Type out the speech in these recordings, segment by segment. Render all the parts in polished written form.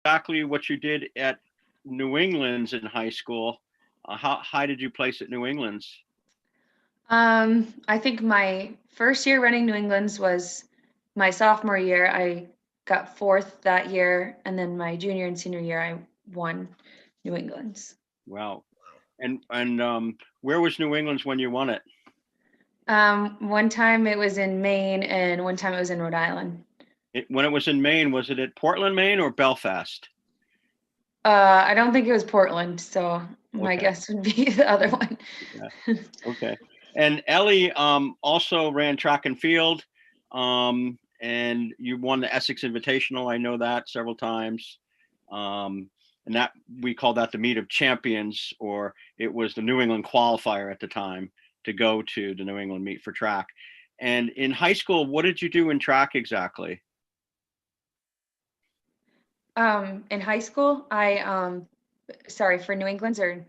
exactly what you did at New England's in high school. How high did you place at New England's? I think my first year running New England's was my sophomore year. I got fourth that year, and then my junior and senior year, I won New England's. Wow. And where was New England's when you won it? One time it was in Maine, and one time it was in Rhode Island. When it was in Maine, was it at Portland, Maine, or Belfast? I don't think it was Portland, so my Okay. guess would be the other one. Yeah. Okay. And Elle also ran track and field, and you won the Essex Invitational. I know that several times. And that we call that the meet of champions, or it was the New England qualifier at the time to go to the New England meet for track. And in high school, what did you do in track exactly? In high school, sorry, for New England's or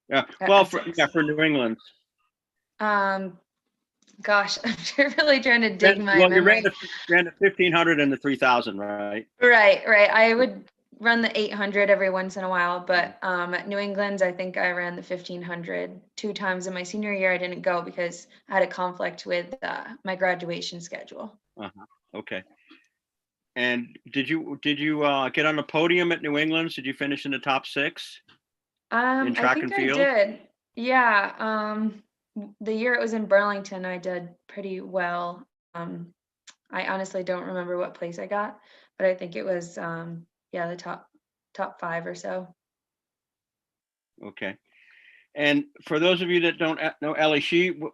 Yeah, well, Essex? for New England. Gosh, I'm really trying to dig my Well, you memory. ran the 1500 and the 3000, right? Right. I would run the 800 every once in a while, but at New England's, I think I ran the 1500 two times. In my senior year, I didn't go because I had a conflict with my graduation schedule. Uh-huh. Okay. And did you get on the podium at New England's? Did you finish in the top 6 in I track think and I field? did. Yeah. The year it was in Burlington, I did pretty well. I honestly don't remember what place I got, but I think it was yeah, the top 5 or so. Okay. And for those of you that don't know Elle,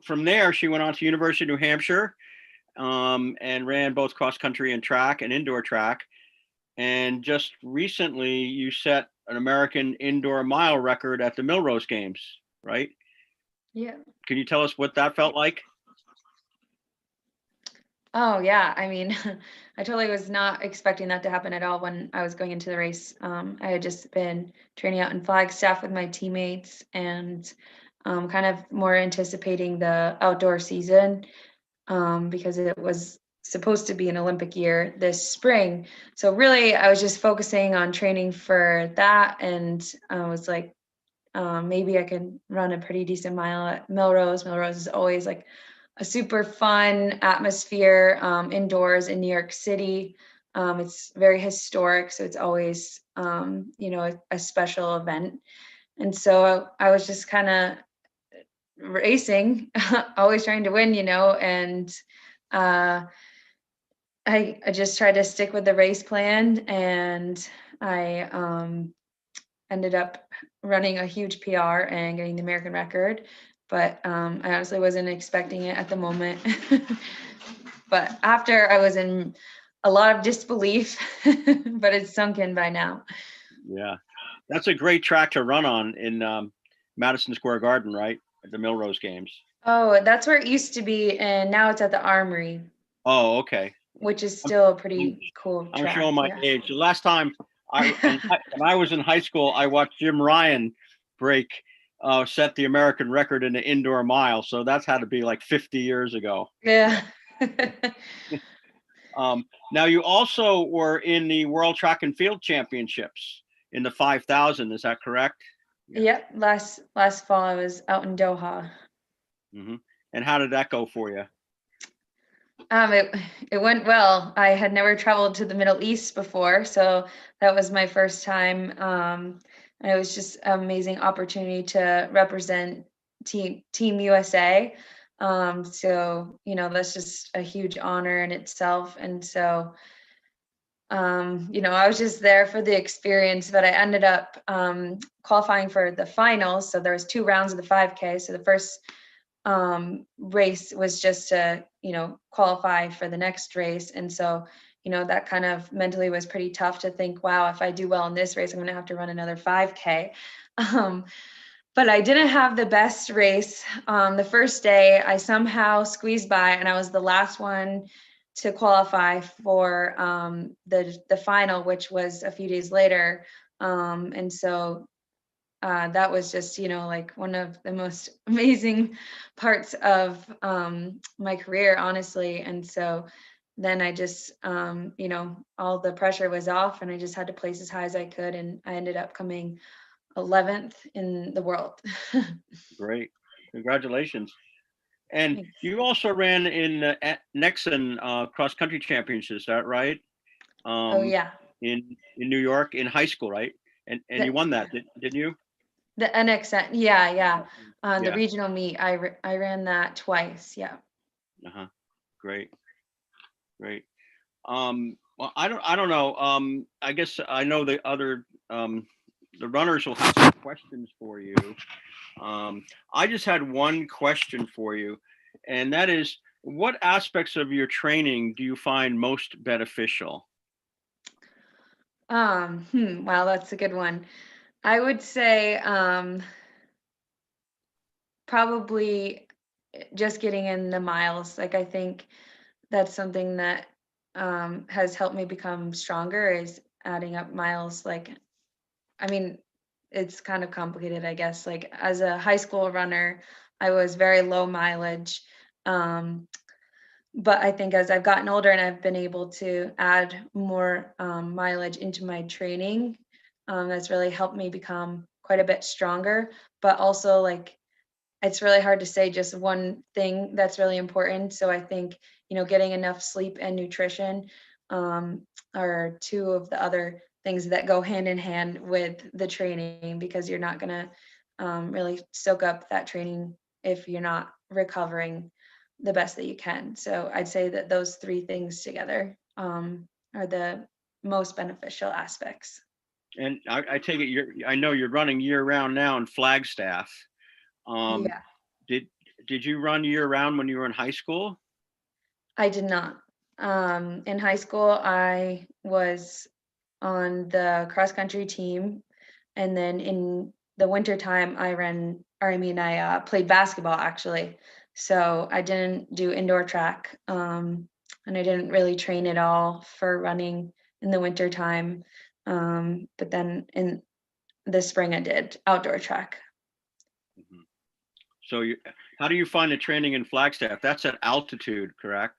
from there she went on to University of New Hampshire, and ran both cross country and track and indoor track. And just recently, you set an American indoor mile record at the Millrose Games, right? Yeah. Can you tell us what that felt like? Oh yeah, I mean, I totally was not expecting that to happen at all when I was going into the race. I had just been training out in Flagstaff with my teammates and kind of more anticipating the outdoor season because it was supposed to be an Olympic year this spring. So really, I was just focusing on training for that, and I was like, maybe I could run a pretty decent mile at Millrose. Millrose is always like a super fun atmosphere indoors in New York City. It's very historic, so it's always a special event. And so I was just kind of racing, always trying to win, and uh, I just tried to stick with the race plan, and I ended up running a huge PR and getting the American record. But I honestly wasn't expecting it at the moment. But after, I was in a lot of disbelief, but it's sunk in by now. Yeah, that's a great track to run on in Madison Square Garden, right? At the Millrose Games. Oh, that's where it used to be, and now it's at the Armory, Oh, okay. which is still a I'm, pretty cool I'm showing track. my Yeah. age. The last time when I was in high school, I watched Jim Ryan break set the American record in the indoor mile. So that's had to be like 50 years ago. Yeah. Now you also were in the World Track and Field Championships in the 5,000. Is that correct? Yeah. Yep. Last fall, I was out in Doha. Mm-hmm. And how did that go for you? It went well. I had never traveled to the Middle East before, so that was my first time. And it was just an amazing opportunity to represent Team USA. So that's just a huge honor in itself. And so I was just there for the experience, but I ended up qualifying for the finals. So there was 2 rounds of the 5K. So the first race was just to qualify for the next race, and so that kind of mentally was pretty tough to think, wow, if I do well in this race, I'm going to have to run another 5K. But I didn't have the best race. The first day I somehow squeezed by, and I was the last one to qualify for the final, which was a few days later. And so that was just like one of the most amazing parts of my career, honestly. And so then I just, all the pressure was off and I just had to place as high as I could. And I ended up coming 11th in the world. Great. Congratulations. And Thanks. you also ran in Nexon cross country championships, is that right? Oh Um, yeah. in New York in high school, right? And The, you won that, didn't you? the NXN, yeah, yeah. The Yeah. regional meet, I ran that twice. Yeah. Uh-huh. Great. Great. Well, I don't know. I guess I know the runners will have some questions for you. I just had one question for you, and that is, what aspects of your training do you find most beneficial? Wow, that's a good one. I would say probably just getting in the miles. Like I think that's something that has helped me become stronger is adding up miles. Like, I mean, it's kind of complicated, I guess. Like as a high school runner, I was very low mileage. Um, but I think as I've gotten older and I've been able to add more mileage into my training, that's really helped me become quite a bit stronger. But also, like, it's really hard to say just one thing that's really important. So I think, getting enough sleep and nutrition um, are two of the other things that go hand in hand with the training because you're not going to really soak up that training if you're not recovering the best that you can. So I'd say that those three things together are the most beneficial aspects. And I take it I know you're running year round now in Flagstaff. Um, Yeah, did did you run year round when you were in high school? I did not. In high school, I was on the cross country team, and then in the winter time, I played basketball actually. So I didn't do indoor track, and I didn't really train at all for running in the winter time. But then in the spring, I did outdoor track. Mhm. So how do you find the training in Flagstaff? That's at altitude, correct?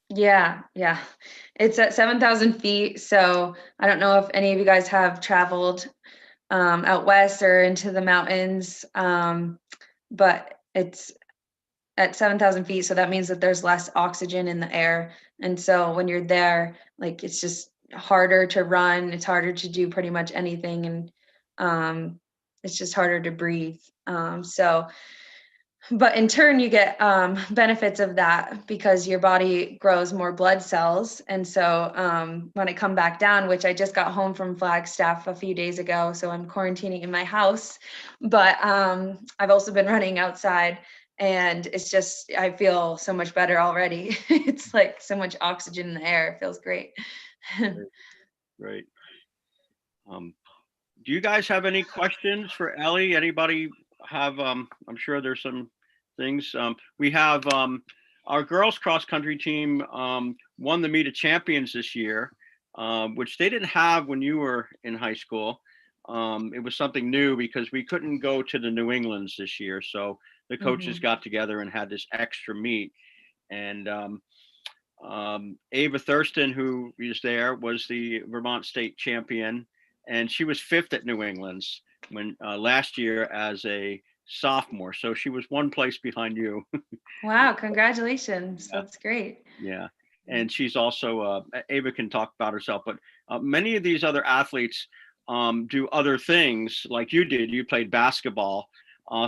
Yeah, yeah. It's at 7,000 feet. So I don't know if any of you guys have traveled out west or into the mountains. But it's at 7,000 feet. So that means that there's less oxygen in the air. And so when you're there, like it's just harder to run. It's harder to do pretty much anything. And um, it's just harder to breathe. But in turn, you get benefits of that because your body grows more blood cells. And so when I come back down, which I just got home from Flagstaff a few days ago, so I'm quarantining in my house, but I've also been running outside and it's just, I feel so much better already. It's like so much oxygen in the air. It feels great. Great. Great. Um, do you guys have any questions for Ellie? Anybody have, I'm sure there's some things. We have our girls cross country team won the Meet of Champions this year, which they didn't have when you were in high school. It was something new because we couldn't go to the New Englands this year. So the coaches Mhm. got together and had this extra meet. And Ava Thurston, who is there, was the Vermont state champion, and she was fifth at New England's when last year as a sophomore. So she was one place behind you. Wow, congratulations. Yeah, That's great. yeah. And she's also Ava can talk about herself, but many of these other athletes do other things like you did. You played basketball.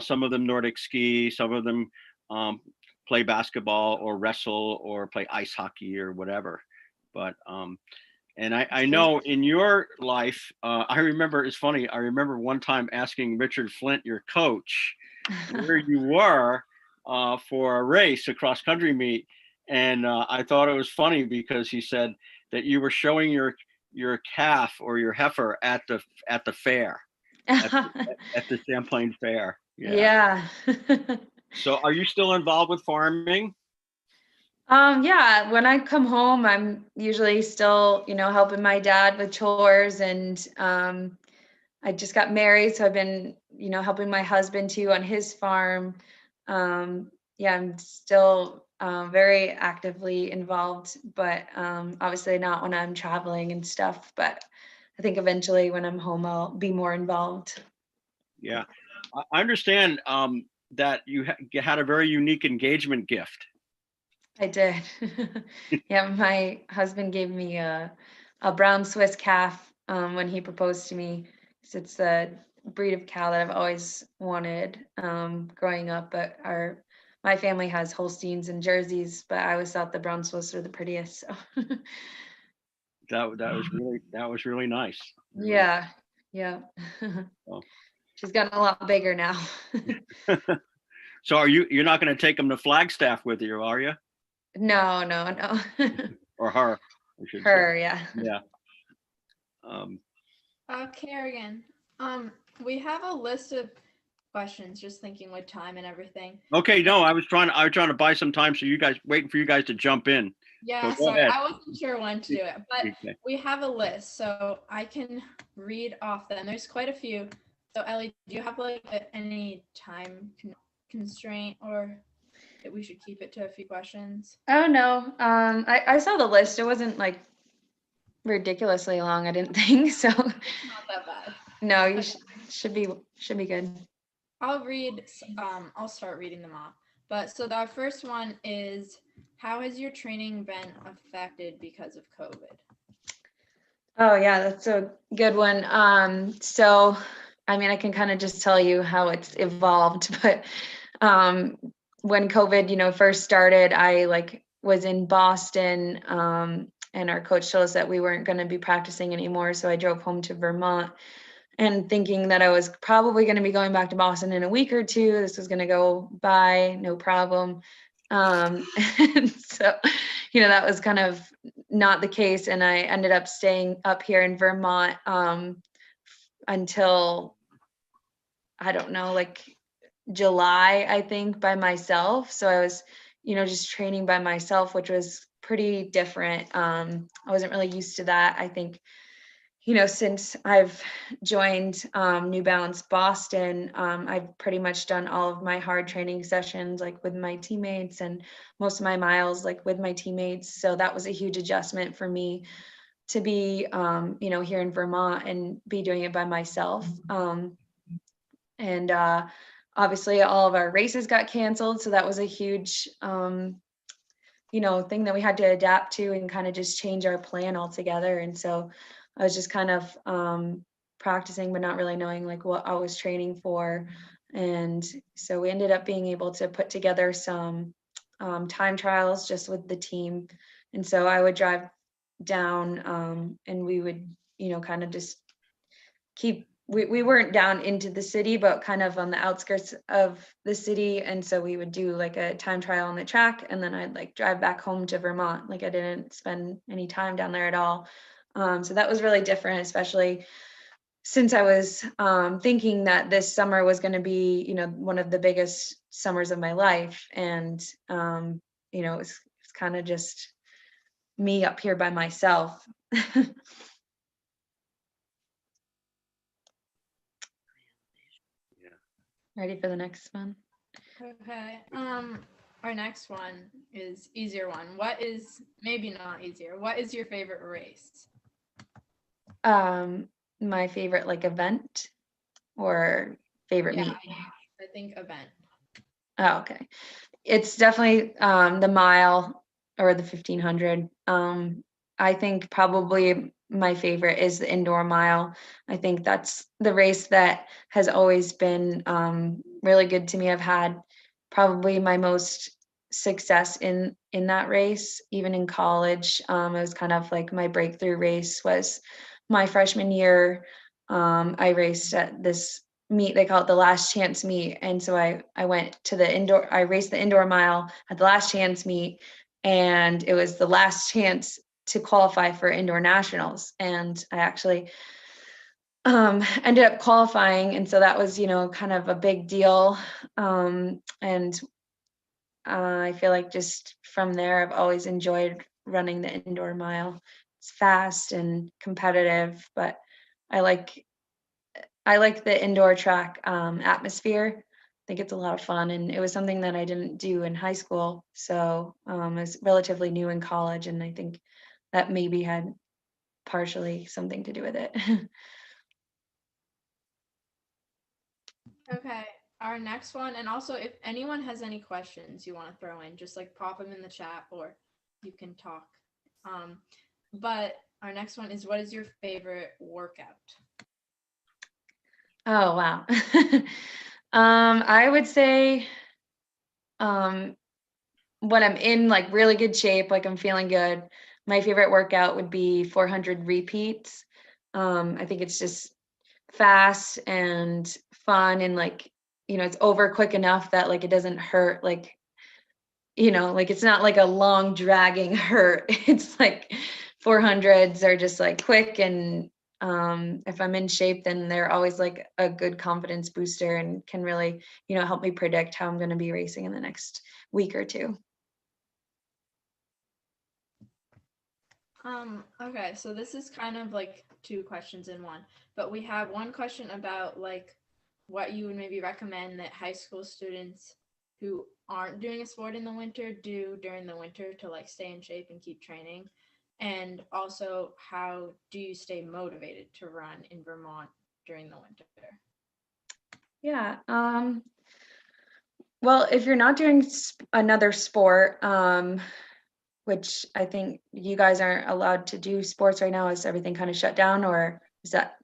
Some of them Nordic ski. Some of them um, play basketball or wrestle or play ice hockey or whatever. But and I That's great. know in your life, I remember it's funny. I remember one time asking Richard Flint, your coach, where you were for a race, a cross country meet, and I thought it was funny because he said that you were showing your calf or your heifer at the fair, at at the Champlain Fair. Yeah. Yeah. So, are you still involved with farming? Yeah, when I come home, I'm usually still, helping my dad with chores and I just got married, so I've been, helping my husband too on his farm. Yeah, I'm still very actively involved, but obviously not when I'm traveling and stuff. But I think eventually when I'm home, I'll be more involved. Yeah. I understand that you had a very unique engagement gift. I did. Yeah, my husband gave me a brown Swiss calf when he proposed to me. 'Cause it's a breed of cow that I've always wanted growing up. But my family has Holsteins and Jerseys, but I always thought the brown Swiss were the prettiest. So. That was really nice. Really. Yeah, yeah. Well. She's gotten a lot bigger now. So you're not going to take them to Flagstaff with you, are you? No, no, no. Or her, I should say. Her, yeah. Yeah. Kerrigan, we have a list of questions, just thinking with time and everything. Okay, no, I was trying to buy some time, so waiting for you guys to jump in. Yeah, So sorry, I wasn't sure when to do it, but Okay. we have a list, so I can read off them. There's quite a few. So Ellie, do you have like any time constraint, or that we should keep it to a few questions? Oh no. I saw the list. It wasn't like ridiculously long, I didn't think so. Not that bad. No, you Okay. should be good. I'll start reading them off. But so our first one is, how has your training been affected because of COVID? Oh yeah, that's a good one. So I mean, I can kind of just tell you how it's evolved, but when COVID, first started, I was in Boston, and our coach told us that we weren't going to be practicing anymore. So I drove home to Vermont and thinking that I was probably going to be going back to Boston in a week or two. This was going to go by, no problem. And so, that was kind of not the case. And I ended up staying up here in Vermont until, I don't know, like July, I think, by myself. So I was, just training by myself, which was pretty different. I wasn't really used to that. I think, since I've joined New Balance Boston, I've pretty much done all of my hard training sessions with my teammates, and most of my miles with my teammates. So that was a huge adjustment for me to be, here in Vermont and be doing it by myself. And obviously all of our races got canceled. So that was a huge, thing that we had to adapt to and kind of just change our plan altogether. And so I was just kind of practicing, but not really knowing what I was training for. And so we ended up being able to put together some time trials just with the team. And so I would drive down and we would, kind of just we weren't down into the city, but kind of on the outskirts of the city. And so we would do a time trial on the track, and then I'd drive back home to Vermont. I didn't spend any time down there at all. So that was really different, especially since I was thinking that this summer was going to be, one of the biggest summers of my life. And, it's kind of just me up here by myself. Ready for the next one? Okay. Our next one is easier one. Maybe not easier. What is your favorite race? My favorite event or favorite meet? I think event. Oh, okay. It's definitely the mile or the 1500. I think probably my favorite is the indoor mile. I think that's the race that has always been really good to me. I've had probably my most success in that race, even in college. It was kind of my breakthrough race was my freshman year. I raced at this meet, they call it the last chance meet. And so I went to I raced the indoor mile at the last chance meet, and it was the last chance to qualify for indoor nationals. And I actually ended up qualifying. And so that was, kind of a big deal. And I feel like just from there, I've always enjoyed running the indoor mile. It's fast and competitive, but I like the indoor track atmosphere. think it's a lot of fun, and it was something that I didn't do in high school. So I was relatively new in college, and I think that maybe had partially something to do with it. Okay, our next one, and also if anyone has any questions you want to throw in, just like pop them in the chat or you can talk. But our next one is, what is your favorite workout? Oh, wow. I would say when I'm in like really good shape, like I'm feeling good, my favorite workout would be 400 repeats. I think it's just fast and fun, and like, it's over quick enough that like it doesn't hurt, like, like it's not like a long dragging hurt. It's like 400s are just like quick, and if I'm in shape, then they're always like a good confidence booster and can really, help me predict how I'm going to be racing in the next week or two. Okay, so this is kind of like two questions in one, but we have one question about like what you would maybe recommend that high school students who aren't doing a sport in the winter do during the winter to like stay in shape and keep training. And also, how do you stay motivated to run in Vermont during the winter? Yeah. Well, if you're not doing another sport, which I think you guys aren't allowed to do sports right now, is everything kind of shut down, or is that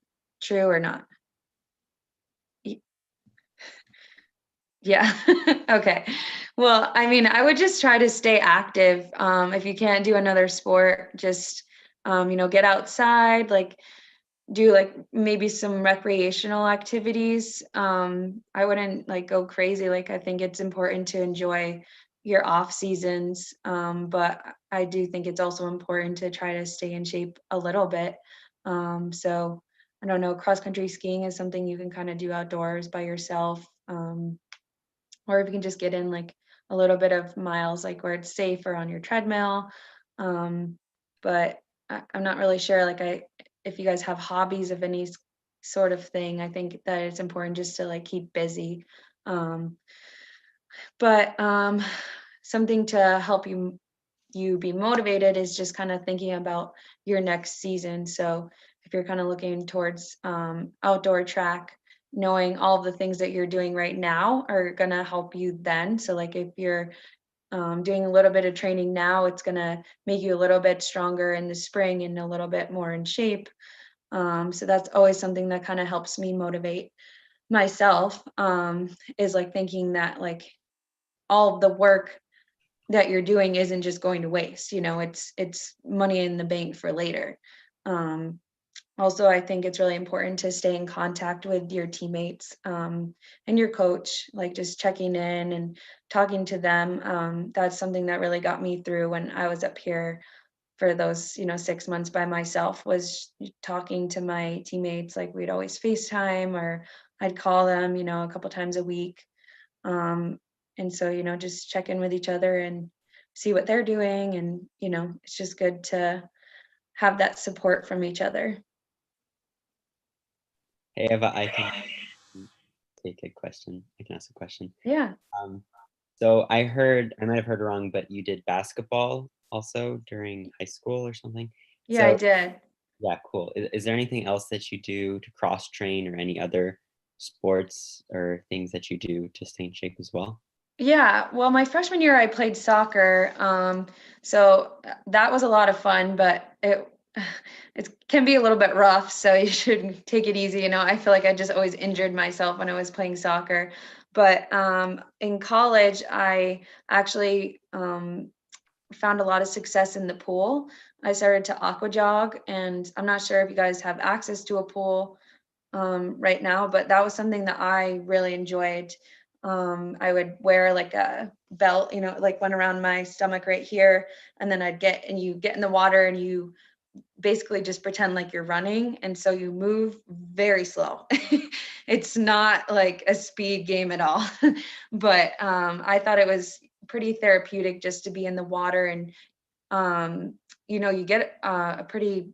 true or not? Yeah. Okay. Well, I mean, I would just try to stay active. If you can't do another sport, just, get outside, like do like maybe some recreational activities. I wouldn't like go crazy. Like, I think it's important to enjoy your off seasons. But I do think it's also important to try to stay in shape a little bit. So I don't know, cross country skiing is something you can kind of do outdoors by yourself. Or if you can just get in like a little bit of miles, like where it's safe, or on your treadmill. But I'm not really sure, like if you guys have hobbies of any sort of thing, I think that it's important just to like keep busy. But something to help you be motivated is just kind of thinking about your next season. So if you're kind of looking towards outdoor track, knowing all the things that you're doing right now are going to help you then. So like if you're doing a little bit of training now, it's going to make you a little bit stronger in the spring and a little bit more in shape. So that's always something that kind of helps me motivate myself, is like thinking that like all of the work that you're doing isn't just going to waste. It's money in the bank for later. Also, I think it's really important to stay in contact with your teammates, and your coach, like just checking in and talking to them. That's something that really got me through when I was up here for those 6 months by myself, was talking to my teammates. Like we'd always FaceTime, or I'd call them a couple times a week. And so, just check in with each other and see what they're doing. And, it's just good to have that support from each other. Hey, Eva, I can take a question. I can ask a question. Yeah. So I might have heard wrong, but you did basketball also during high school or something? Yeah, I So, did. yeah, cool. Is there anything else that you do to cross train, or any other sports or things that you do to stay in shape as well? Yeah, well, my freshman year I played soccer, so that was a lot of fun, but it can be a little bit rough, so you should take it easy. I feel like I just always injured myself when I was playing soccer. But in college, I actually found a lot of success in the pool. I started to aqua jog, and I'm not sure if you guys have access to a pool right now, but that was something that I really enjoyed. I would wear like a belt, like went around my stomach right here, and then you get in the water, and you basically just pretend like you're running, and so you move very slow. It's not like a speed game at all. But I thought it was pretty therapeutic just to be in the water, and you get a pretty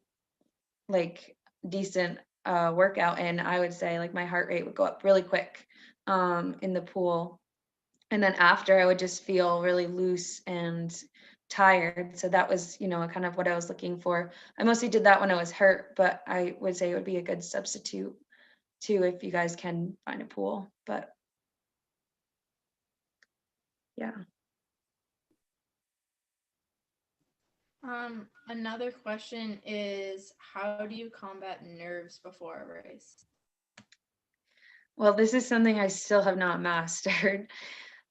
like decent workout, and I would say like my heart rate would go up really quick. in the pool. And then after, I would just feel really loose and tired. So that was, kind of what I was looking for. I mostly did that when I was hurt, but I would say it would be a good substitute too if you guys can find a pool. But yeah. Another question is, how do you combat nerves before a race? Well, this is something I still have not mastered.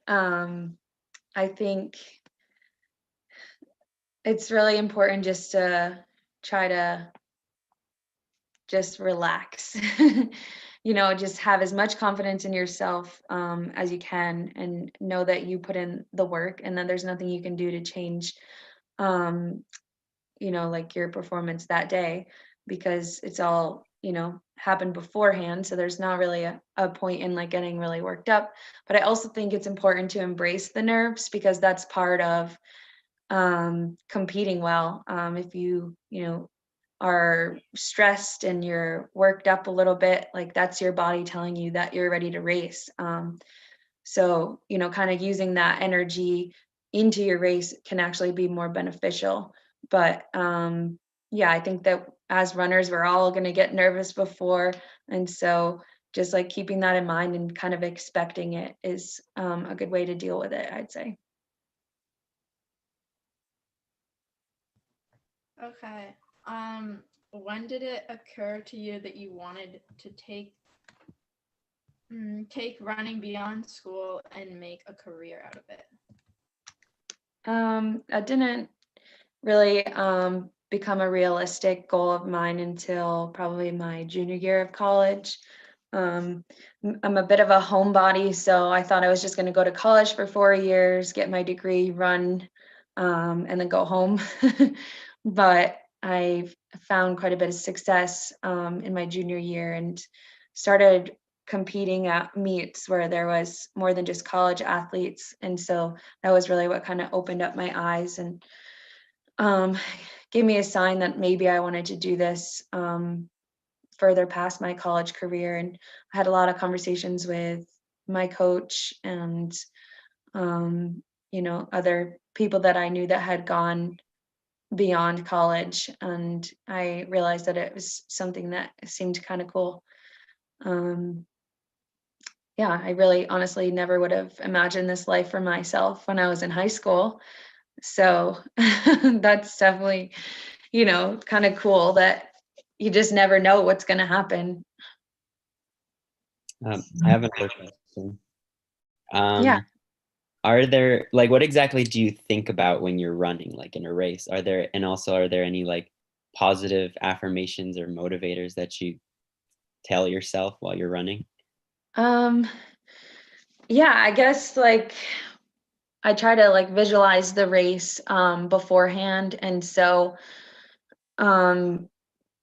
I think it's really important just to try to just relax. Just have as much confidence in yourself as you can, and know that you put in the work, and then there's nothing you can do to change like your performance that day, because it's all happened beforehand. So there's not really a point in like getting really worked up. But I also think it's important to embrace the nerves, because that's part of competing well. If you are stressed and you're worked up a little bit, like that's your body telling you that you're ready to race. So kind of using that energy into your race can actually be more beneficial. But yeah, I think that as runners, we're all going to get nervous before, and so just like keeping that in mind and kind of expecting it is a good way to deal with it, I'd say. Okay. When did it occur to you that you wanted to take running beyond school and make a career out of it? I didn't really become a realistic goal of mine until probably my junior year of college. I'm a bit of a homebody, so I thought I was just going to go to college for 4 years, get my degree, run, and then go home. But I found quite a bit of success in my junior year and started competing at meets where there was more than just college athletes. And so that was really what kind of opened up my eyes and gave me a sign that maybe I wanted to do this further past my college career. And I had a lot of conversations with my coach and other people that I knew that had gone beyond college, and I realized that it was something that seemed kind of cool. Yeah, I really honestly never would have imagined this life for myself when I was in high school. So that's definitely, kind of cool that you just never know what's going to happen. I have another question. Yeah. Are there, like, what exactly do you think about when you're running, like in a race? Are there any like positive affirmations or motivators that you tell yourself while you're running? Yeah, I guess like I try to like visualize the race beforehand. And so like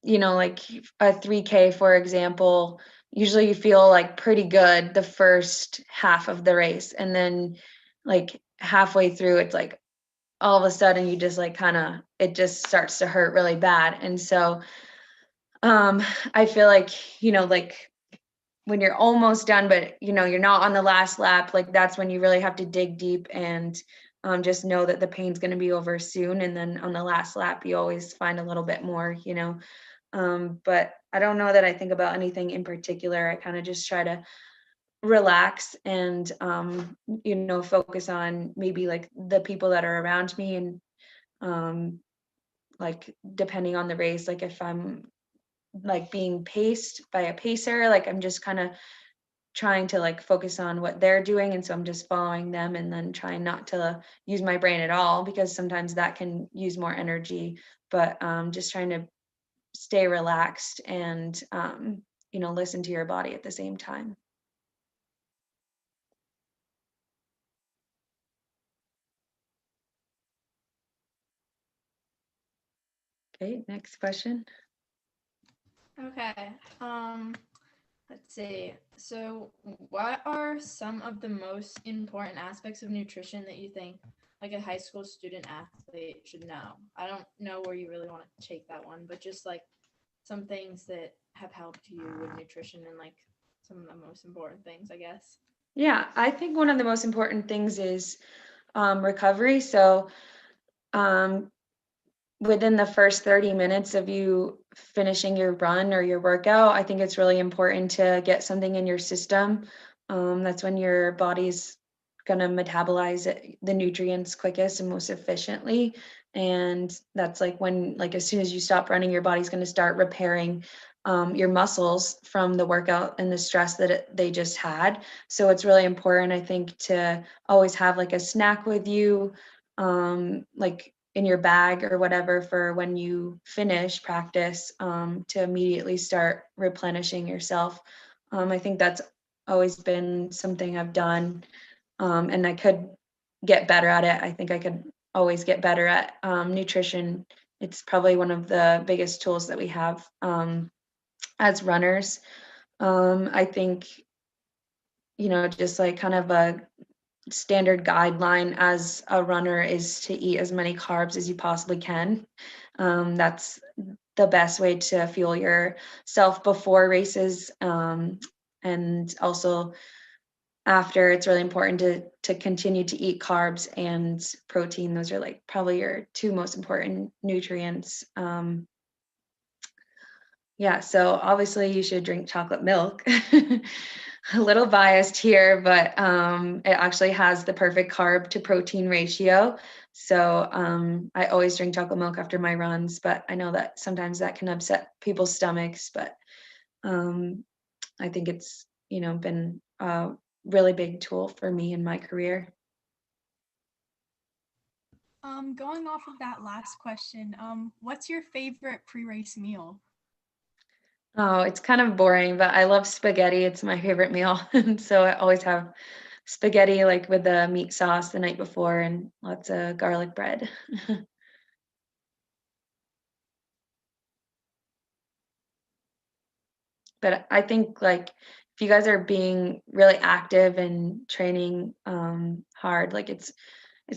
a 3K, for example, usually you feel like pretty good the first half of the race. And then like halfway through, it's like all of a sudden you just like it just starts to hurt really bad. And so I feel like, like when you're almost done, but you're not on the last lap, like that's when you really have to dig deep and just know that the pain's going to be over soon. And then on the last lap, you always find a little bit more, but I don't know that I think about anything in particular. I kind of just try to relax and, focus on maybe like the people that are around me. And like, depending on the race, like if I'm like being paced by a pacer, like I'm just kind of trying to like focus on what they're doing. And so I'm just following them and then trying not to use my brain at all, because sometimes that can use more energy. But just trying to stay relaxed and listen to your body at the same time. Okay, next question. Okay. Let's see. So, what are some of the most important aspects of nutrition that you think like a high school student athlete should know? I don't know where you really want to take that one, but just like some things that have helped you with nutrition and like some of the most important things, I guess. Yeah, I think one of the most important things is recovery. So within the first 30 minutes of you finishing your run or your workout, I think it's really important to get something in your system. That's when your body's gonna metabolize the nutrients quickest and most efficiently. And that's like when, like, as soon as you stop running, your body's gonna start repairing your muscles from the workout and the stress that they just had. So it's really important, I think, to always have like a snack with you, like in your bag or whatever, for when you finish practice, to immediately start replenishing yourself. I think that's always been something I've done, and I could get better at it. I think I could always get better at nutrition. It's probably one of the biggest tools that we have as runners. I think, just like kind of a standard guideline as a runner is to eat as many carbs as you possibly can. That's the best way to fuel yourself before races. And also after, it's really important to continue to eat carbs and protein. Those are like probably your two most important nutrients. Yeah, so obviously you should drink chocolate milk. A little biased here, but it actually has the perfect carb to protein ratio. So I always drink chocolate milk after my runs, but I know that sometimes that can upset people's stomachs, but I think it's, been a really big tool for me in my career. Going off of that last question, what's your favorite pre-race meal? Oh, it's kind of boring, but I love spaghetti. It's my favorite meal. And so I always have spaghetti like with the meat sauce the night before and lots of garlic bread. But I think like if you guys are being really active and training hard, like it's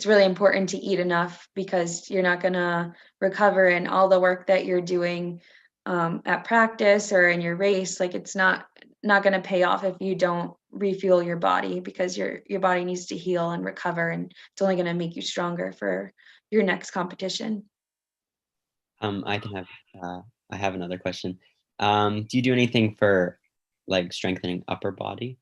really important to eat enough, because you're not gonna recover in all the work that you're doing at practice or in your race. Like it's not gonna pay off if you don't refuel your body, because your body needs to heal and recover, and it's only gonna make you stronger for your next competition. I can have I have another question. Do you do anything for like strengthening upper body?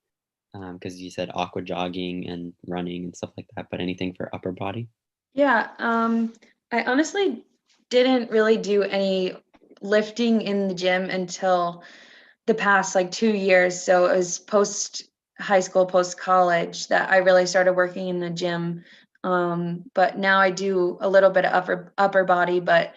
Because you said aqua jogging and running and stuff like that, but anything for upper body? Yeah, I honestly didn't really do any lifting in the gym until the past like 2 years. So it was post high school, post college that I really started working in the gym. But now I do a little bit of upper body, but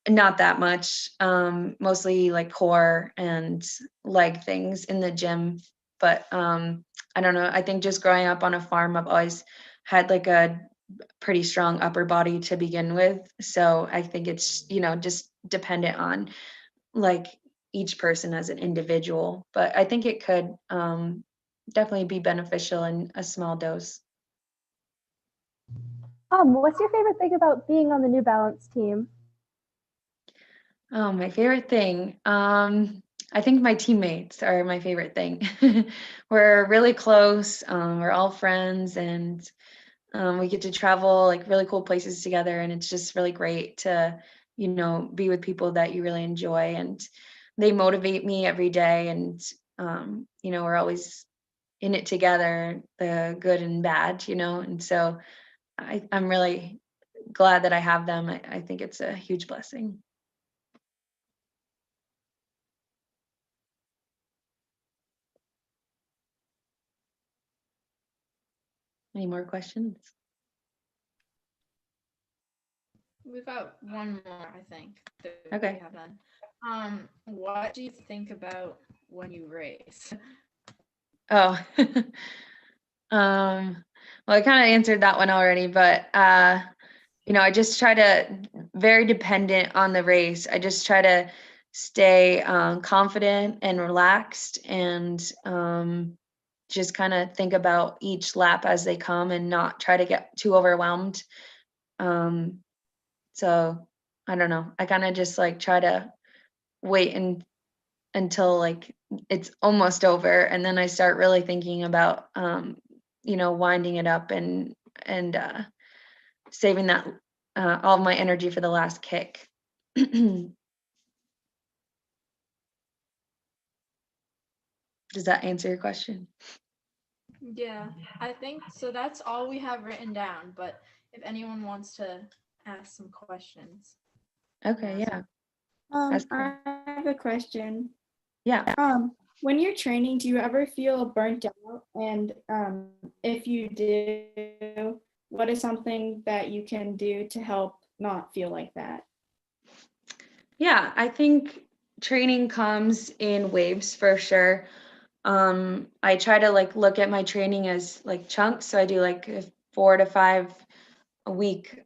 not that much. Mostly like core and leg things in the gym. But I don't know. I think just growing up on a farm, I've always had like a pretty strong upper body to begin with. So I think it's, just dependent on like each person as an individual. But I think it could definitely be beneficial in a small dose. What's your favorite thing about being on the New Balance team? Oh, my favorite thing. I think my teammates are my favorite thing. We're really close. We're all friends, and we get to travel like really cool places together, and it's just really great to, be with people that you really enjoy, and they motivate me every day, and we're always in it together, the good and bad, and so I'm really glad that I have them. I think it's a huge blessing. Any more questions? We've got one more, I think. that Okay. We have then. What do you think about when you race? Oh, well, I kind of answered that one already, but I just try to, very dependent on the race. I just try to stay confident and relaxed, and just kind of think about each lap as they come and not try to get too overwhelmed. So I don't know. I kind of just like try to wait until like it's almost over, and then I start really thinking about winding it up and saving that all of my energy for the last kick. Does that answer your question? Yeah, I think so. That's all we have written down. But if anyone wants to ask some questions. Okay, yeah. I That's cool. have a question. Yeah. When you're training, do you ever feel burnt out? And if you do, what is something that you can do to help not feel like that? Yeah, I think training comes in waves for sure. I try to like look at my training as like chunks. So I do like a 4 to 5 a week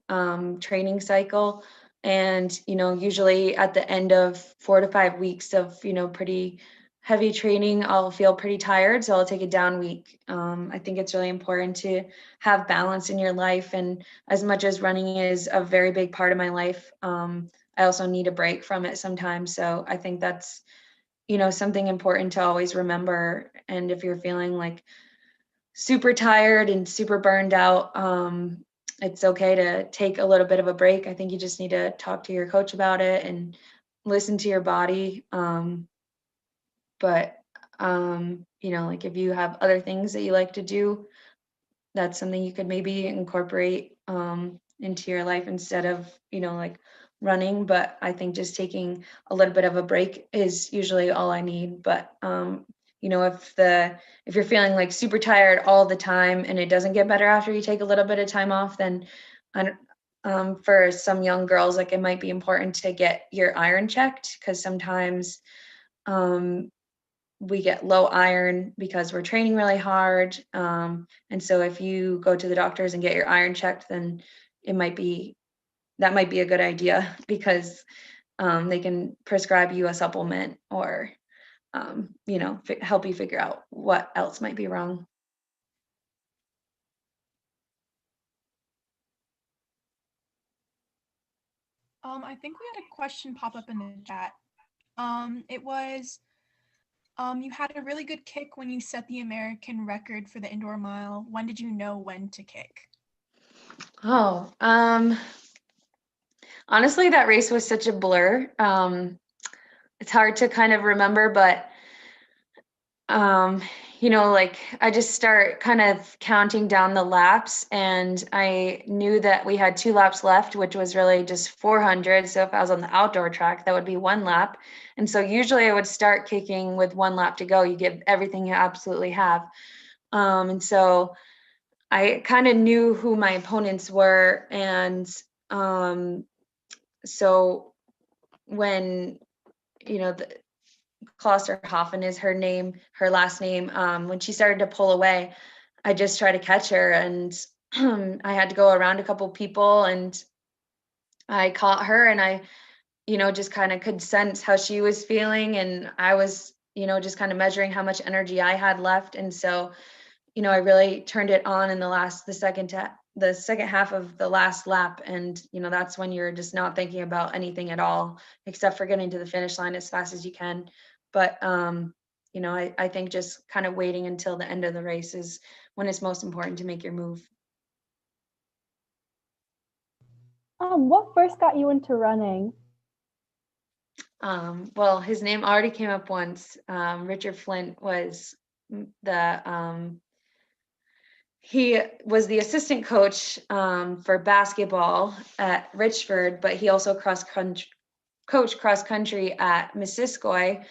training cycle. And, usually at the end of 4 to 5 weeks of, pretty heavy training, I'll feel pretty tired. So I'll take a down week. I think it's really important to have balance in your life. And as much as running is a very big part of my life, I also need a break from it sometimes. So I think that's, something important to always remember. And if you're feeling like super tired and super burned out, it's okay to take a little bit of a break. I think you just need to talk to your coach about it and listen to your body. But like if you have other things that you like to do, that's something you could maybe incorporate into your life instead of, like running. But I think just taking a little bit of a break is usually all I need. But if you're feeling like super tired all the time and it doesn't get better after you take a little bit of time off, then for some young girls, like it might be important to get your iron checked, because sometimes we get low iron because we're training really hard. And so if you go to the doctors and get your iron checked, then that might be a good idea, because they can prescribe you a supplement or, help you figure out what else might be wrong. I think we had a question pop up in the chat. It was, you had a really good kick when you set the American record for the indoor mile. When did you know when to kick? Oh, honestly, that race was such a blur. It's hard to kind of remember, but like I just start kind of counting down the laps, and I knew that we had 2 laps left, which was really just 400. So if I was on the outdoor track, that would be 1 lap. And so usually I would start kicking with 1 lap to go. You give everything you absolutely have. And so I kind of knew who my opponents were. And so when, Klosterhoffen is her last name. When she started to pull away, I just tried to catch her, and I had to go around a couple people, and I caught her, and I, just kind of could sense how she was feeling, and I was, just kind of measuring how much energy I had left. And so, I really turned it on in the second half of the last lap. And, that's when you're just not thinking about anything at all, except for getting to the finish line as fast as you can. But, I think just kind of waiting until the end of the race is when it's most important to make your move. What first got you into running? Well, his name already came up once. Richard Flint was he was the assistant coach for basketball at Richford, but he also coached cross country at Missisquoi.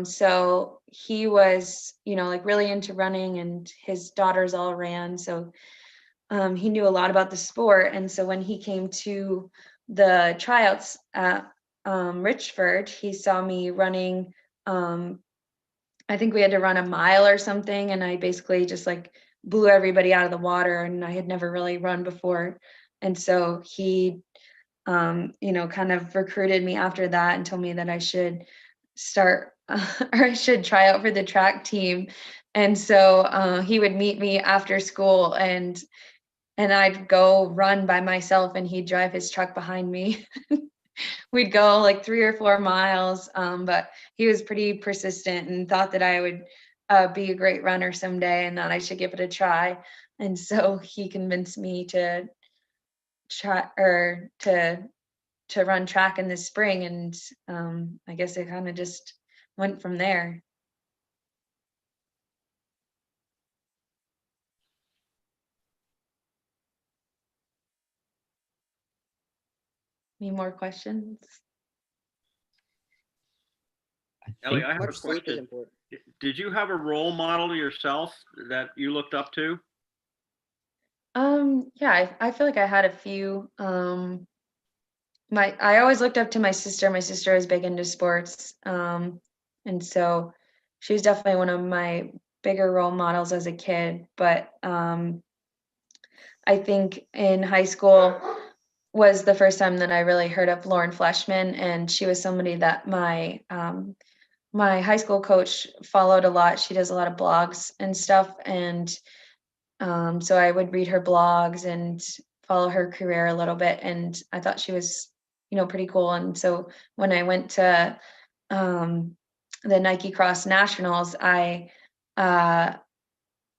So he was, like really into running, and his daughters all ran. So he knew a lot about the sport. And so when he came to the tryouts at Richford, he saw me running. I think we had to run a mile or something, and I basically just like blew everybody out of the water, and I had never really run before. And so he, kind of recruited me after that and told me that I should start or I should try out for the track team. And so he would meet me after school, and I'd go run by myself, and he'd drive his truck behind me. we'd go like 3 or 4 miles. But he was pretty persistent and thought that I would be a great runner someday and that I should give it a try. And so he convinced me to try or to run track in the spring. And I guess it kind of just went from there. Any more questions? Ellie, think I have a Much sleep is question. important. Did you have a role model yourself that you looked up to? Yeah, I feel like I had a few. I always looked up to my sister. My sister was big into sports. And so she was definitely one of my bigger role models as a kid. But I think in high school was the first time that I really heard of Lauren Fleshman, and she was somebody that my high school coach followed a lot. She does a lot of blogs and stuff, and so I would read her blogs and follow her career a little bit, and I thought she was, pretty cool. And so when I went to the Nike Cross Nationals, I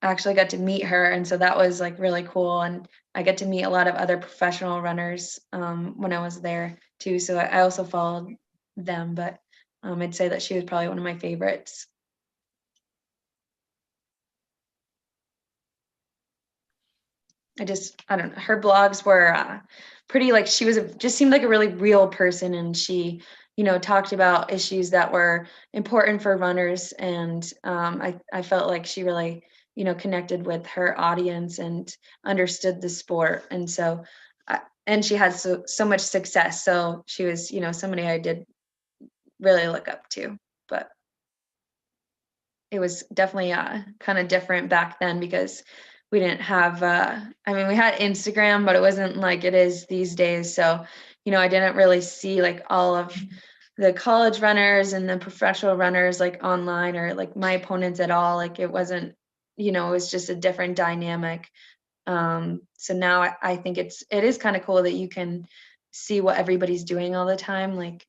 actually got to meet her, and so that was like really cool. And I get to meet a lot of other professional runners when I was there too. So I also followed them, but I'd say that she was probably one of my favorites. I don't know. Her blogs were pretty, like, she was just seemed like a really real person, and she, talked about issues that were important for runners. And I felt like she really, connected with her audience and understood the sport. And so, and she had so much success. So she was, somebody I did really look up to. But it was definitely kind of different back then because we didn't have we had Instagram, but it wasn't like it is these days. So, I didn't really see like all of the college runners and the professional runners like online or like my opponents at all. Like it wasn't, it was just a different dynamic. So now I think it is kind of cool that you can see what everybody's doing all the time. Like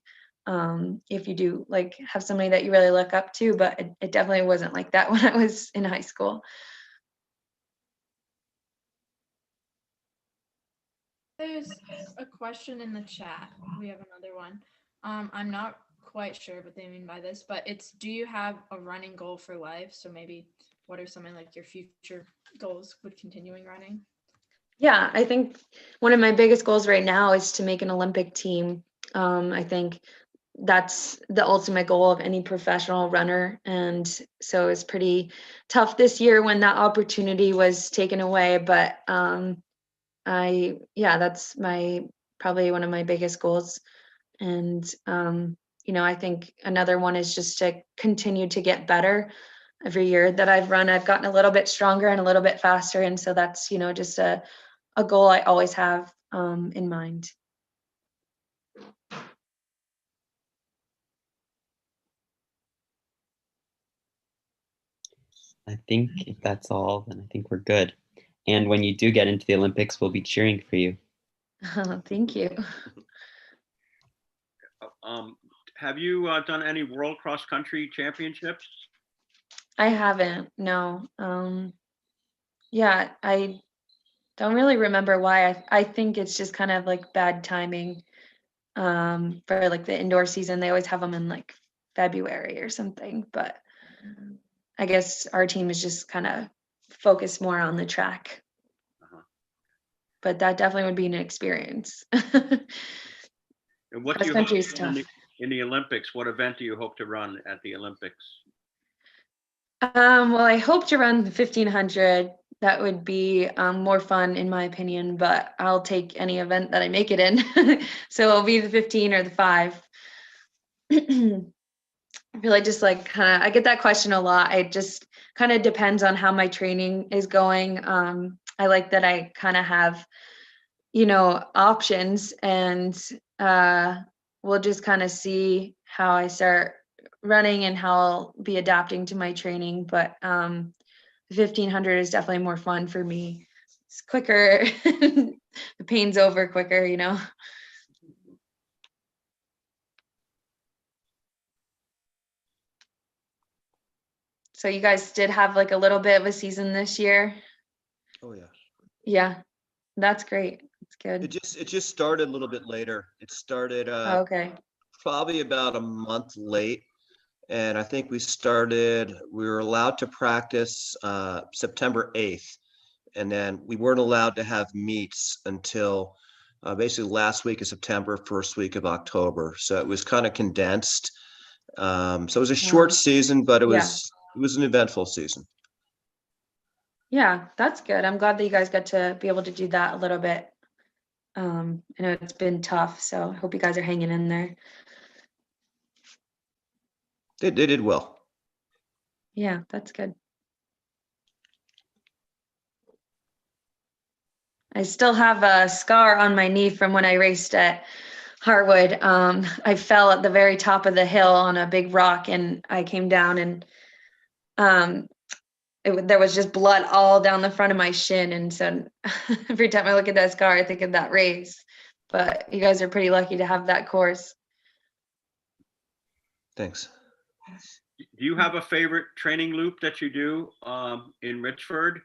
if you do like have somebody that you really look up to, but it definitely wasn't like that when I was in high school. There's a question in the chat. We have another one. I'm not quite sure what they mean by this, but it's, do you have a running goal for life? So maybe what are some of like your future goals with continuing running? Yeah, I think one of my biggest goals right now is to make an Olympic team. I think that's the ultimate goal of any professional runner. And so it's pretty tough this year when that opportunity was taken away. But that's probably one of my biggest goals. And, I think another one is just to continue to get better. Every year that I've run, I've gotten a little bit stronger and a little bit faster. And so that's, just a goal I always have in mind. I think if that's all, then I think we're good. And when you do get into the Olympics, we'll be cheering for you. Thank you. Have you done any World Cross Country Championships? I haven't, no. Yeah, I don't really remember why. I think it's just kind of like bad timing for like the indoor season. They always have them in like February or something, but I guess our team is just kind of focused more on the track. But that definitely would be an experience. And what do Cross you country hope is to run tough. in the Olympics? What event do you hope to run at the Olympics? Well, I hope to run the 1500. That would be more fun in my opinion, but I'll take any event that I make it in. So it'll be the 15 or the 5. I feel like just like kind of, I get that question a lot. It just kind of depends on how my training is going. I like that I kind of have, options, and we'll just kind of see how I start running and how I'll be adapting to my training. But the 1500 is definitely more fun for me. It's quicker. The pain's over quicker, So you guys did have like a little bit of a season this year. Oh yeah. Yeah, that's great. It's good. It just started a little bit later. It started Oh, okay. probably about a month late. And I think we were allowed to practice September 8th. And then we weren't allowed to have meets until basically last week of September, first week of October. So it was kind of condensed. So it was a short Wow. season, but it Yeah. was an eventful season. Yeah, that's good. I'm glad that you guys got to be able to do that a little bit. I know it's been tough, so I hope you guys are hanging in there. They did well. Yeah, that's good. I still have a scar on my knee from when I raced at Harwood. I fell at the very top of the hill on a big rock and I came down and there was just blood all down the front of my shin. And so every time I look at that scar, I think of that race. But you guys are pretty lucky to have that course. Thanks. Do you have a favorite training loop that you do in Richford?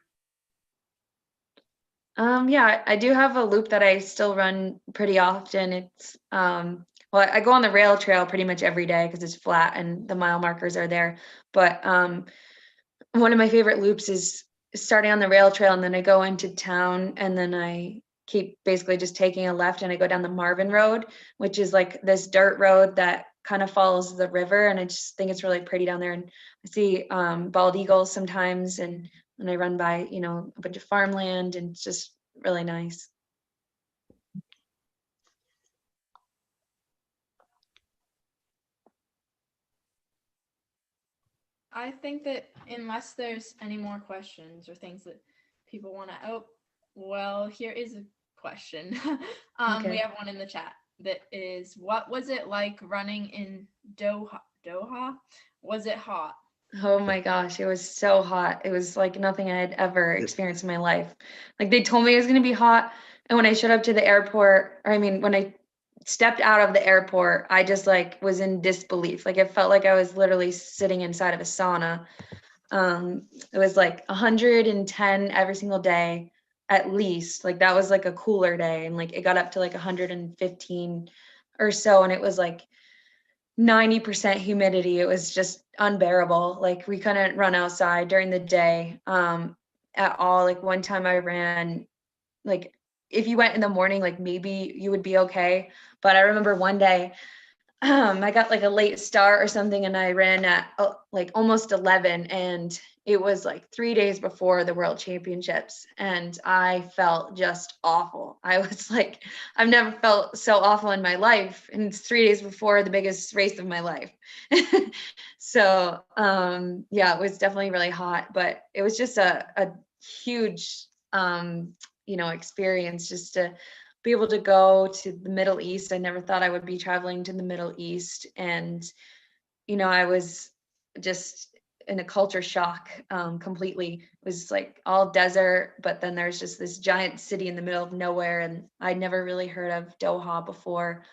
Yeah, I do have a loop that I still run pretty often. It's well, I go on the rail trail pretty much every day because it's flat and the mile markers are there. But one of my favorite loops is starting on the rail trail and then I go into town and then I keep basically just taking a left and I go down the Marvin Road, which is like this dirt road that kind of follows the river. And I just think it's really pretty down there. And I see bald eagles sometimes and I run by, you know, a bunch of farmland and it's just really nice. I think that unless there's any more questions or things that people want to, oh, well, here is a question. Okay. We have one in the chat that is, what was it like running in Doha? Doha? Was it hot? Oh my gosh, it was so hot. It was like nothing I had ever experienced in my life. Like they told me it was going to be hot. And when I showed up to the airport, or I mean, when I stepped out of the airport, I just like was in disbelief. Like it felt like I was literally sitting inside of a sauna. It was like 110 every single day, at least. Like that was like a cooler day. And like it got up to like 115 or so. And it was like 90% humidity. It was just unbearable. Like we couldn't run outside during the day at all. Like one time I ran, like if you went in the morning, like maybe you would be okay. But I remember one day I got like a late start or something and I ran at like almost 11 and it was like 3 days before the world championships and I felt just awful. I was like, I've never felt so awful in my life and it's 3 days before the biggest race of my life. So yeah, it was definitely really hot, but it was just a huge you know, experience just to be able to go to the Middle East. I never thought I would be traveling to the Middle East. And, you know, I was just in a culture shock completely. It was like all desert, but then there's just this giant city in the middle of nowhere. And I'd never really heard of Doha before.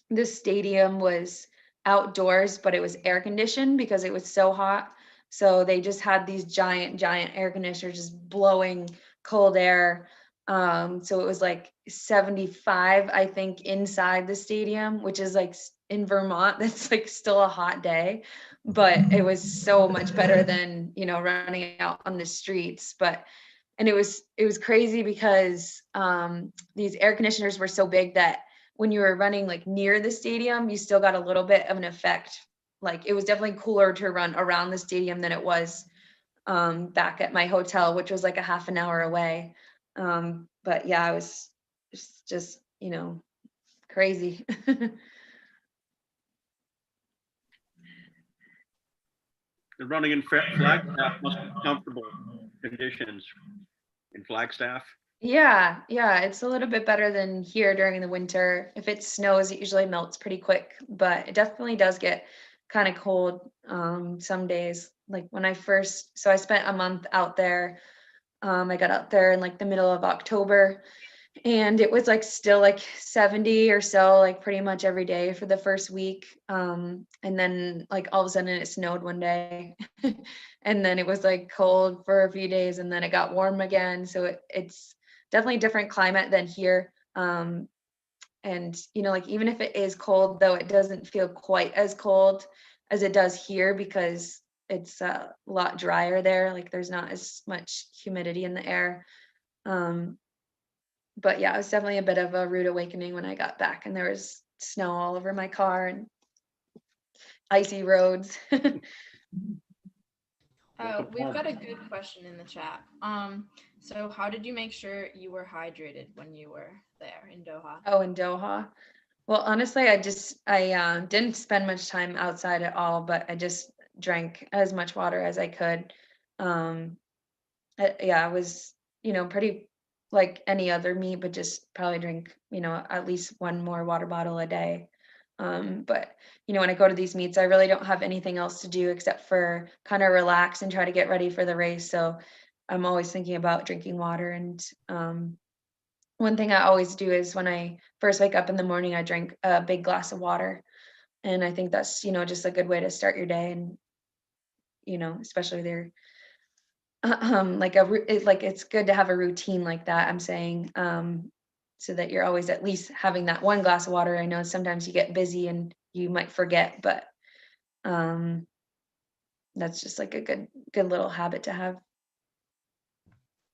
This stadium was outdoors, but it was air conditioned because it was so hot. So they just had these giant air conditioners just blowing cold air. So it was like 75, I think, inside the stadium, which is like in Vermont, that's like still a hot day, but it was so much better than, you know, running out on the streets. And it was crazy because these air conditioners were so big that when you were running like near the stadium, you still got a little bit of an effect. Like it was definitely cooler to run around the stadium than it was back at my hotel, which was like a half an hour away. But yeah, I was just, you know, crazy. The running in Flagstaff must be comfortable conditions in Flagstaff. Yeah, it's a little bit better than here during the winter. If it snows, it usually melts pretty quick, but it definitely does get kind of cold some days. Like when I spent a month out there. I got out there in like the middle of October and it was like still like 70 or so, like pretty much every day for the first week. And then like all of a sudden it snowed one day and then it was like cold for a few days and then it got warm again. So it's definitely different climate than here. And you know, like even if it is cold though, it doesn't feel quite as cold as it does here because it's a lot drier there. Like there's not as much humidity in the air. But yeah, it was definitely a bit of a rude awakening when I got back and there was snow all over my car and icy roads. Oh, we've got a good question in the chat. So how did you make sure you were hydrated when you were there in Doha? Oh, in Doha. Well, honestly, I didn't spend much time outside at all, but I just drank as much water as I could. Yeah, I was, you know, pretty like any other me, but just probably drink, you know, at least one more water bottle a day. But you know, when I go to these meets, I really don't have anything else to do except for kind of relax and try to get ready for the race. So I'm always thinking about drinking water. And one thing I always do is when I first wake up in the morning, I drink a big glass of water. And I think that's, you know, just a good way to start your day. And, you know, especially there, it's good to have a routine like that. I'm saying, so that you're always at least having that one glass of water. I know sometimes you get busy and you might forget, but that's just like a good little habit to have.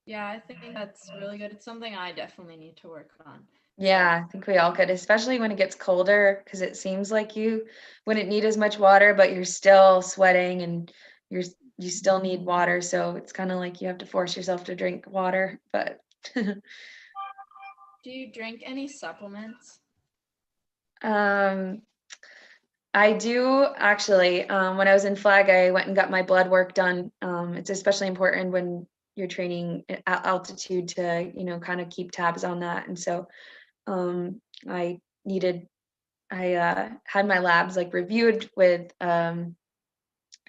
Yeah, I think that's really good. It's something I definitely need to work on. Yeah, I think we all could, especially when it gets colder, because it seems like you wouldn't need as much water, but you're still sweating and you still need water. So it's kind of like you have to force yourself to drink water. But Do you drink any supplements? I do actually. When I was in Flag, I went and got my blood work done. It's especially important when you're training at altitude to, you know, kind of keep tabs on that. And so I had my labs like reviewed with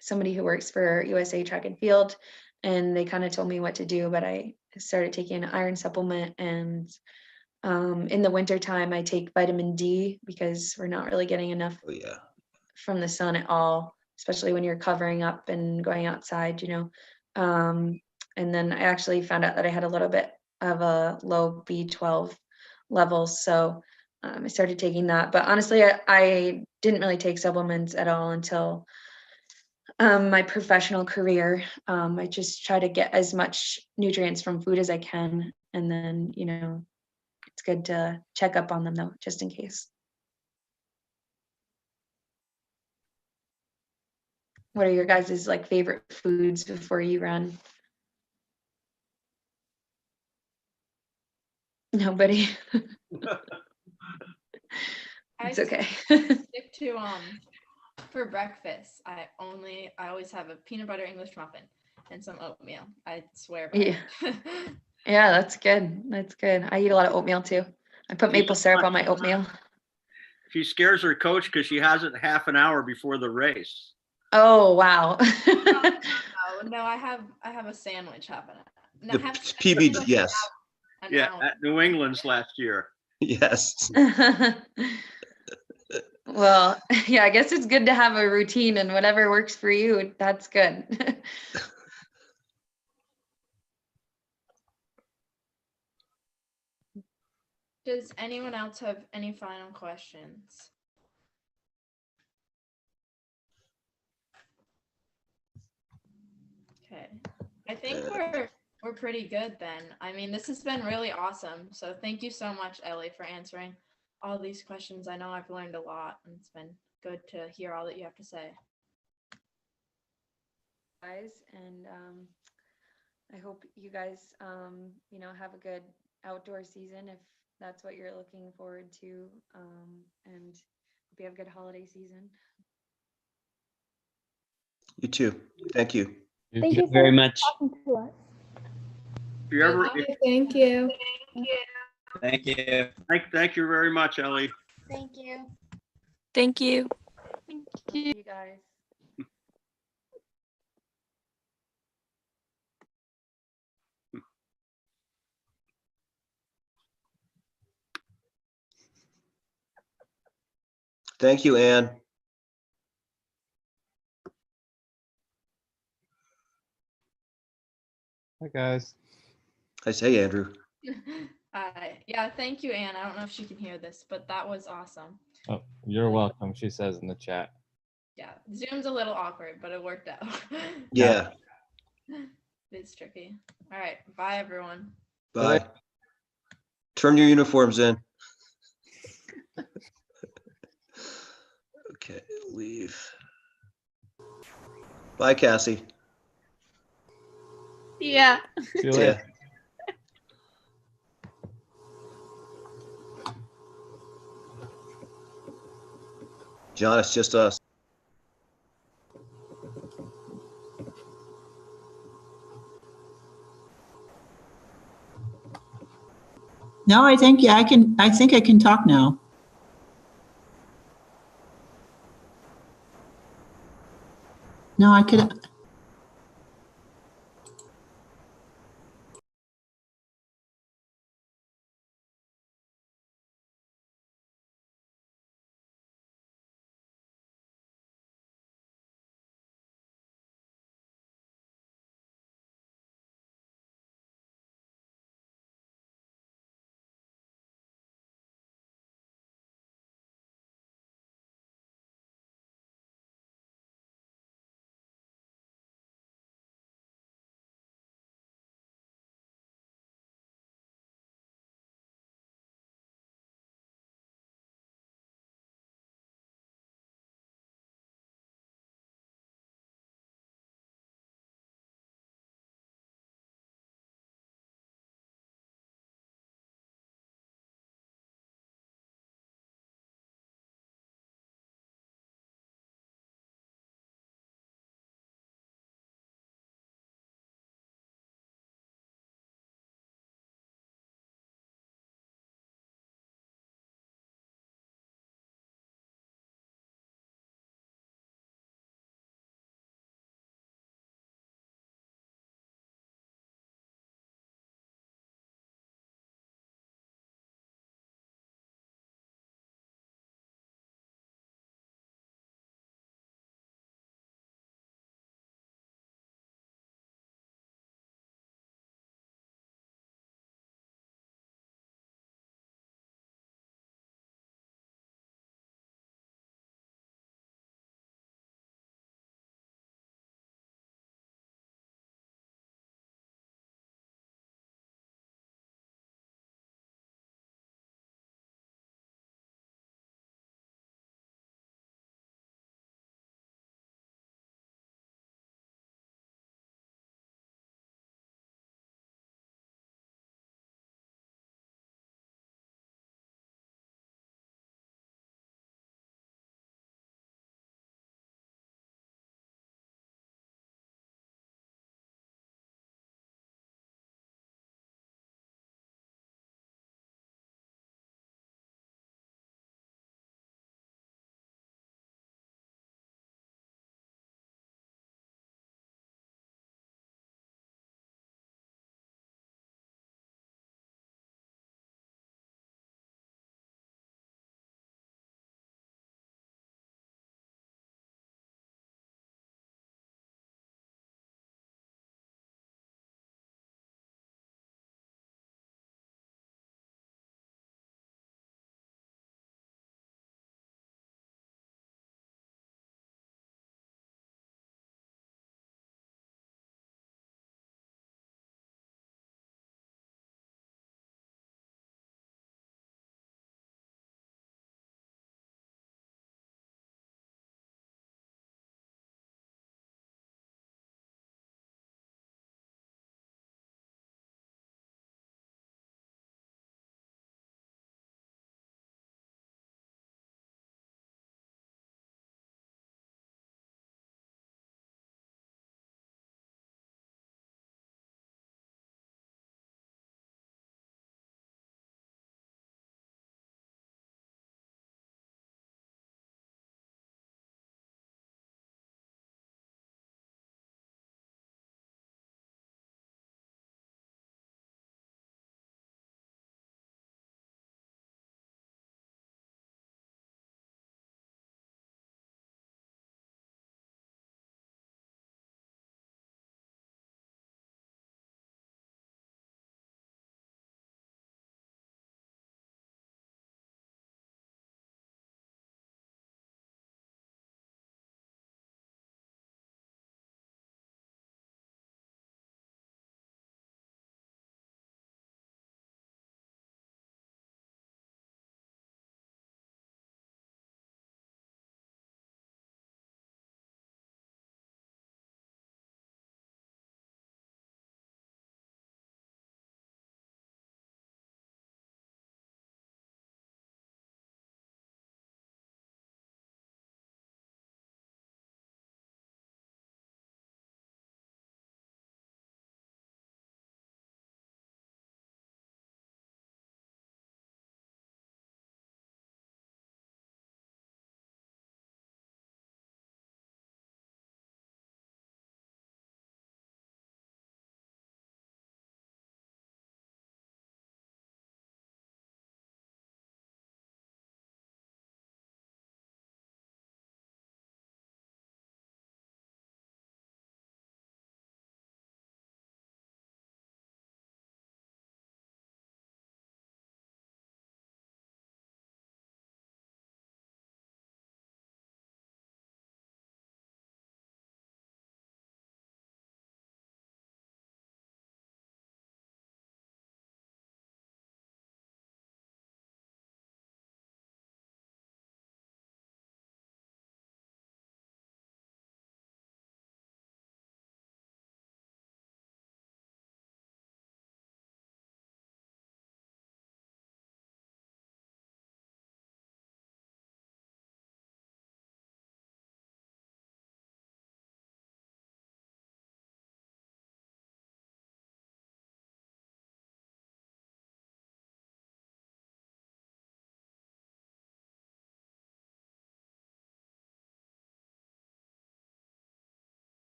somebody who works for USA Track and Field, and they kind of told me what to do. But I started taking an iron supplement, and in the winter time, I take vitamin D because we're not really getting enough Oh, yeah. from the sun at all, especially when you're covering up and going outside, you know. And then I actually found out that I had a little bit of a low B12 levels, so I started taking that. But honestly, I didn't really take supplements at all until my professional career. I just try to get as much nutrients from food as I can, and then, you know, it's good to check up on them though, just in case. What are your guys' like favorite foods before you run? Nobody. It's okay. Stick to for breakfast. I always have a peanut butter English muffin and some oatmeal. I swear by Yeah. it. Yeah, that's good. That's good. I eat a lot of oatmeal too. I put maple syrup on my oatmeal. She scares her coach because she has it half an hour before the race. Oh wow. No, I have a sandwich happening. No, The PB, yes. Yeah, at New England's last year. Yes. Well, yeah, I guess it's good to have a routine and whatever works for you, that's good. Does anyone else have any final questions? Okay. I think we're pretty good then. I mean, this has been really awesome. So thank you so much, Elle, for answering all these questions. I know I've learned a lot and it's been good to hear all that you have to say. Guys, and I hope you guys you know, have a good outdoor season if that's what you're looking forward to, and hope you have a good holiday season. You too. Thank you. Thank you so very much much. for talking to us. If you ever, Thank you. Thank you. thank you very much, Ellie. Thank you. Thank you. Thank you guys. Thank you, Anne. Hi, guys. I say, Andrew. Yeah, thank you, Anne. I don't know if she can hear this, but that was awesome. Oh, you're welcome, she says in the chat. Yeah, Zoom's a little awkward, but it worked out. Yeah. It's tricky. All right, bye, everyone. Bye. Turn your uniforms in. Okay, leave. Bye, Cassie. Yeah. See you See later. ya. John, it's just us. No, I think, yeah, I think I can talk now. No, I could,